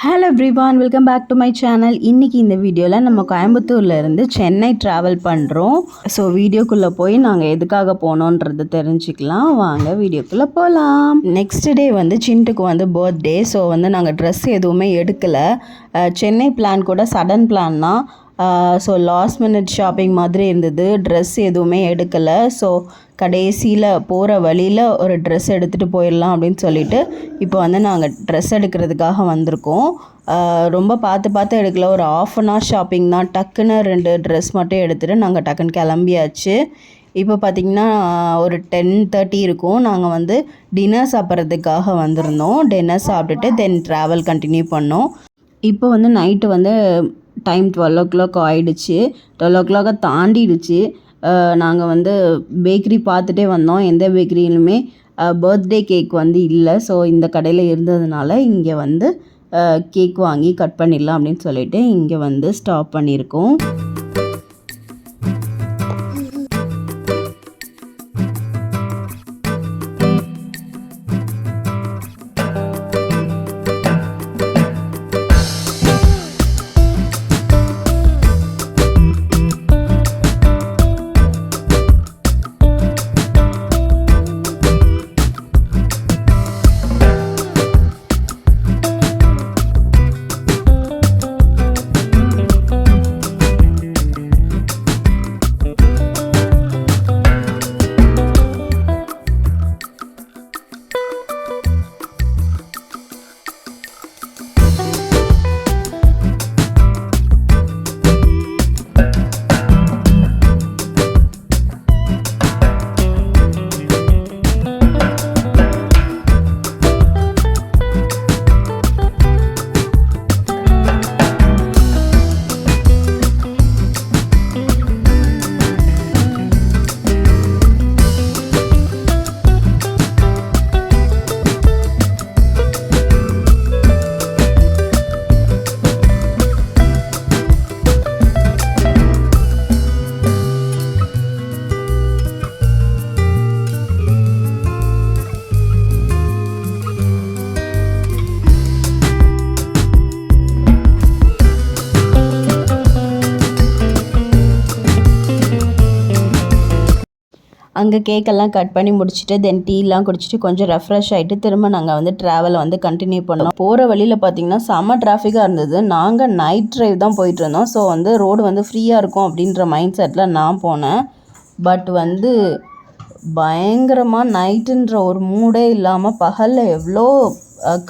Hello everyone, welcome back to my channel. இன்றைக்கி இந்த வீடியோவில் நம்ம கோயம்புத்தூர்லேருந்து சென்னை ட்ராவல் பண்ணுறோம். ஸோ வீடியோக்குள்ளே போய் நாங்கள் எதுக்காக போனோன்றது தெரிஞ்சுக்கலாம். வாங்க வீடியோக்குள்ளே போகலாம். நெக்ஸ்ட் டே வந்து சின்ட்டுக்கு வந்து பர்த்டே. ஸோ வந்து நாங்கள் ட்ரெஸ் எதுவுமே எடுக்கலை. சென்னை பிளான் கூட சடன் பிளான் தான். ஸோ லாஸ்ட் மினிட் ஷாப்பிங் மாதிரி இருந்தது. ட்ரெஸ் எதுவுமே எடுக்கலை. ஸோ கடைசியில் போகிற வழியில் ஒரு ட்ரெஸ் எடுத்துகிட்டு போயிடலாம் அப்படின்னு சொல்லிட்டு இப்போ வந்து நாங்கள் ட்ரெஸ் எடுக்கிறதுக்காக வந்திருக்கோம். ரொம்ப பார்த்து எடுக்கல. ஒரு ½ ஷாப்பிங் தான். டக்குன்னு 2 ட்ரெஸ் மட்டும் எடுத்துகிட்டு நாங்கள் டக்குன்னு கிளம்பியாச்சு. இப்போ பார்த்திங்கன்னா ஒரு 10:30 இருக்கும். நாங்கள் வந்து டின்னர் சாப்பிட்றதுக்காக வந்திருந்தோம். டின்னர் சாப்பிட்டுட்டு தென் ட்ராவல் கண்டினியூ பண்ணோம். இப்போ வந்து நைட்டு வந்து டைம் 12 o'clock ஆகிடுச்சு. 12 o'clock தாண்டிடுச்சு. நாங்கள் வந்து பேக்கரி பார்த்துட்டே வந்தோம். எந்த பேக்கரியிலுமே பர்த்டே கேக் வந்து இல்லை. ஸோ இந்த கடையில் இருந்ததுனால இங்கே வந்து கேக் வாங்கி கட் பண்ணிடலாம் அப்படின்னு சொல்லிட்டு இங்கே வந்து ஸ்டாப் பண்ணியிருக்கோம். அங்கே கேக்கெல்லாம் கட் பண்ணி முடிச்சுட்டு தென் டீலாம் குடிச்சிட்டு கொஞ்சம் ரெஃப்ரெஷ் ஆகிட்டு திரும்ப நாங்கள் வந்து ட்ராவலை வந்து கண்டினியூ பண்ணோம். போகிற வழியில் பார்த்திங்கன்னா செம்ம டிராஃபிக்காக இருந்தது. நாங்கள் நைட் ட்ரைவ் தான் போயிட்டு இருந்தோம். ஸோ வந்து ரோடு வந்து ஃப்ரீயாக இருக்கும் அப்படின்ற மைண்ட் செட்டில் நான் போனேன். பட் வந்து பயங்கரமாக நைட்டுன்ற ஒரு மூடே இல்லாமல் பகலில் எவ்வளோ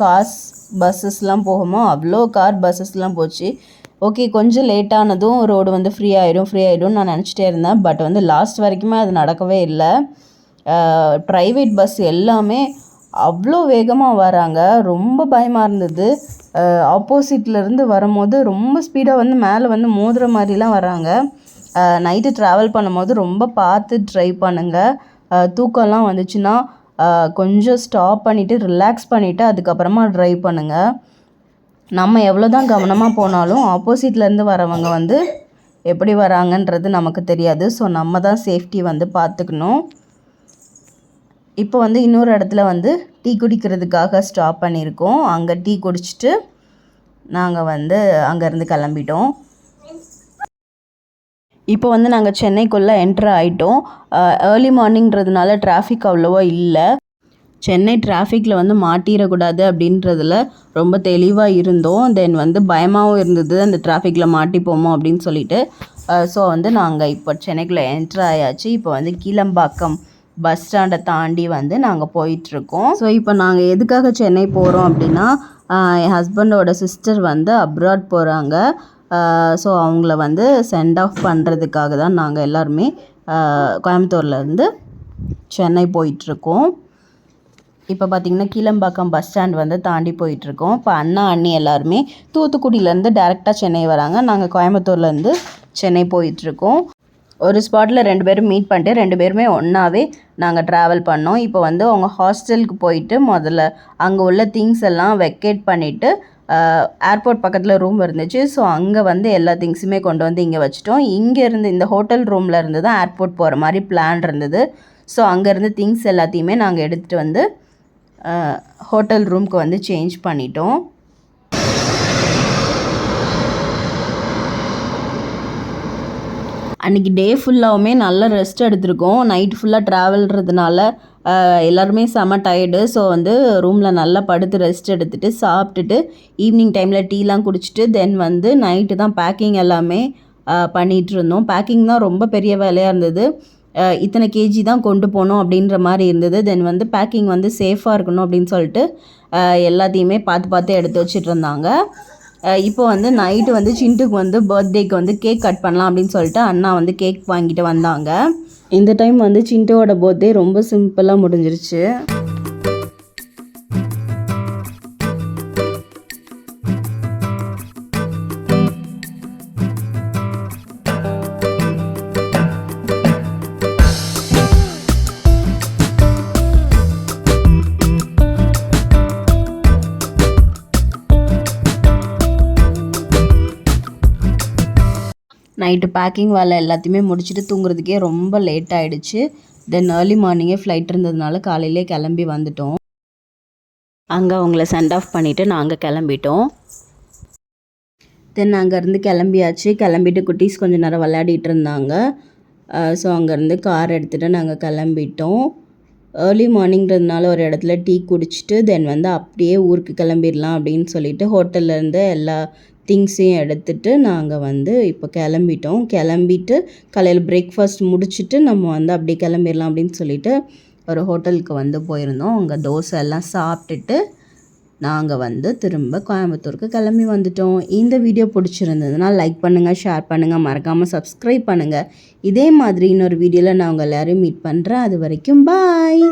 கார்ஸ் பஸ்ஸஸ்லாம் போகுமோ அவ்வளோ கார் பஸ்ஸஸ்லாம் போச்சு. ஓகே, கொஞ்சம் லேட்டானதும் ரோடு வந்து ஃப்ரீ ஆகிடும் நான் நினச்சிட்டே இருந்தேன். பட் வந்து லாஸ்ட் வரைக்குமே அது நடக்கவே இல்லை. ப்ரைவேட் பஸ் எல்லாமே அவ்வளோ வேகமாக வராங்க. ரொம்ப பயமாக இருந்தது. ஆப்போசிட்லேருந்து வரும்போது ரொம்ப ஸ்பீடாக வந்து மேலே வந்து மோதுகிற மாதிரிலாம் வராங்க. நைட்டு ட்ராவல் பண்ணும்போது ரொம்ப பார்த்து ட்ரைவ் பண்ணுங்கள். தூக்கம்லாம் வந்துச்சுன்னா கொஞ்சம் ஸ்டாப் பண்ணிவிட்டு ரிலாக்ஸ் பண்ணிவிட்டு அதுக்கப்புறமா ட்ரைவ் பண்ணுங்கள். நம்ம எவ்வளோ தான் கவனமாக போனாலும் ஆப்போசிட்லேருந்து வரவங்க வந்து எப்படி வராங்கன்றது நமக்கு தெரியாது. ஸோ நம்ம தான் சேஃப்டி வந்து பார்த்துக்கணும். இப்போ வந்து இன்னொரு இடத்துல வந்து டீ குடிக்கிறதுக்காக ஸ்டாப் பண்ணியிருக்கோம். அங்கே டீ குடிச்சிட்டு நாங்கள் வந்து அங்கேருந்து கிளம்பிட்டோம். இப்போ வந்து நாங்கள் சென்னைக்குள்ளே என்ட்ரு ஆகிட்டோம். ஏர்லி மார்னிங்கிறதுனால டிராஃபிக் அவ்வளோவா இல்லை. சென்னை டிராஃபிக்கில் வந்து மாட்டிடக்கூடாது அப்படின்றதுல ரொம்ப தெளிவாக இருந்தோம். தென் வந்து பயமாகவும் இருந்தது அந்த டிராஃபிக்கில் மாட்டிப்போமோ அப்படின்னு சொல்லிட்டு. ஸோ வந்து நாங்கள் இப்போ சென்னைக்குள்ளே என்ட்ரு ஆயாச்சு. இப்போ வந்து கீழம்பாக்கம் பஸ் ஸ்டாண்டை தாண்டி வந்து நாங்கள் போயிட்டுருக்கோம். ஸோ இப்போ நாங்கள் எதுக்காக சென்னை போகிறோம் அப்படின்னா என் ஹஸ்பண்டோட சிஸ்டர் வந்து அப்ராட் போகிறாங்க. ஸோ அவங்கள வந்து சென்ட் ஆஃப் பண்ணுறதுக்காக தான் நாங்கள் எல்லாருமே கோயம்புத்தூர்லேருந்து சென்னை போயிட்டுருக்கோம். இப்போ பார்த்திங்கன்னா கீழம்பாக்கம் பஸ் ஸ்டாண்ட் வந்து தாண்டி போயிட்டுருக்கோம். இப்போ அண்ணா அண்ணி எல்லாருமே தூத்துக்குடியிலேருந்து டேரெக்டாக சென்னை வராங்க. நாங்கள் கோயம்புத்தூர்லேருந்து சென்னை போயிட்டுருக்கோம். ஒரு ஸ்பாட்டில் 2 பேரும் மீட் பண்ணிட்டு 2 பேருமே ஒன்றாவே நாங்கள் ட்ராவல் பண்ணோம். இப்போ வந்து அவங்க ஹாஸ்டலுக்கு போயிட்டு முதல்ல அங்கே உள்ள திங்ஸ் எல்லாம் வெக்கேட் பண்ணிவிட்டு ஏர்போர்ட் பக்கத்தில் ரூம் இருந்துச்சு. ஸோ அங்கே வந்து எல்லா திங்ஸுமே கொண்டு வந்து இங்கே வச்சுட்டோம். இங்கேருந்து இந்த ஹோட்டல் ரூமில் இருந்து தான் ஏர்போர்ட் போகிற மாதிரி பிளான் இருந்தது. ஸோ அங்கேருந்து திங்ஸ் எல்லாத்தையுமே நாங்கள் எடுத்துகிட்டு வந்து ஹோட்டல் ரூம்க்கு வந்து சேஞ்ச் பண்ணிட்டோம். அன்றைக்கி டே ஃபுல்லாகவுமே நல்ல ரெஸ்ட் எடுத்திருக்கோம். நைட் ஃபுல்லாக ட்ராவல்ன்றதுனால எல்லாருமே செம டயர்டு. ஸோ வந்து ரூமில் நல்லா படுத்து ரெஸ்ட் எடுத்துகிட்டு சாப்பிட்டுட்டு ஈவினிங் டைமில் டீலாம் குடிச்சிட்டு தென் வந்து நைட்டு தான் பேக்கிங் எல்லாமே பண்ணிகிட்டு இருந்தோம். பேக்கிங் தான் ரொம்ப பெரிய வேலையாக இருந்தது. இத்தனை கேஜி தான் கொண்டு போகணும் அப்படின்ற மாதிரி இருந்தது. தென் வந்து பேக்கிங் வந்து சேஃபாக இருக்கணும் அப்படின்னு சொல்லிட்டு எல்லாத்தையுமே பார்த்து எடுத்து வச்சுட்டு இருந்தாங்க. இப்போ வந்து நைட்டு வந்து சிண்டுக்கு வந்து பர்த்டேக்கு வந்து கேக் கட் பண்ணலாம் அப்படின்னு சொல்லிட்டு அண்ணா வந்து கேக் வாங்கிட்டு வந்தாங்க. இந்த டைம் வந்து சிண்டுவோட பர்த்டே ரொம்ப சிம்பிளாக முடிஞ்சிருச்சு. நைட்டு பேக்கிங் வேலை எல்லாத்தையுமே முடிச்சுட்டு தூங்குறதுக்கே ரொம்ப லேட் ஆகிடுச்சு. தென் ஏர்லி மார்னிங்கே ஃப்ளைட் இருந்ததுனால காலையிலே கிளம்பி வந்துட்டோம். அங்கே அவங்கள சென்ட் ஆஃப் பண்ணிவிட்டு நாங்கள் கிளம்பிட்டோம். தென் அங்கேருந்து கிளம்பியாச்சு. கிளம்பிட்டு குட்டீஸ் கொஞ்சம் நேரம் விளையாடிட்டு இருந்தாங்க. ஸோ அங்கேருந்து கார் எடுத்துகிட்டு நாங்கள் கிளம்பிட்டோம். ஏர்லி மார்னிங்கிறதுனால ஒரு இடத்துல டீ குடிச்சிட்டு தென் வந்து அப்படியே ஊருக்கு கிளம்பிடலாம் அப்படின்னு சொல்லிட்டு ஹோட்டல்லேருந்து எல்லா திங்ஸையும் எடுத்துகிட்டு நாங்கள் வந்து இப்போ கிளம்பிட்டோம். கிளம்பிட்டு காலையில் பிரேக்ஃபாஸ்ட் முடிச்சுட்டு நம்ம வந்து அப்படியே கிளம்பிடலாம் அப்படின்னு சொல்லிட்டு ஒரு ஹோட்டலுக்கு வந்து போயிருந்தோம். அங்கே தோசை எல்லாம் சாப்பிட்டுட்டு நாங்கள் வந்து திரும்ப கோயம்புத்தூருக்கு கிளம்பி வந்துட்டோம். இந்த வீடியோ பிடிச்சிருந்ததுன்னா லைக் பண்ணுங்கள், ஷேர் பண்ணுங்கள், மறக்காமல் சப்ஸ்கிரைப் பண்ணுங்கள். இதே மாதிரி இன்னொரு வீடியோவில் நான் உங்கள் எல்லோரையும் மீட் பண்ணுறேன். அது வரைக்கும் பாய்.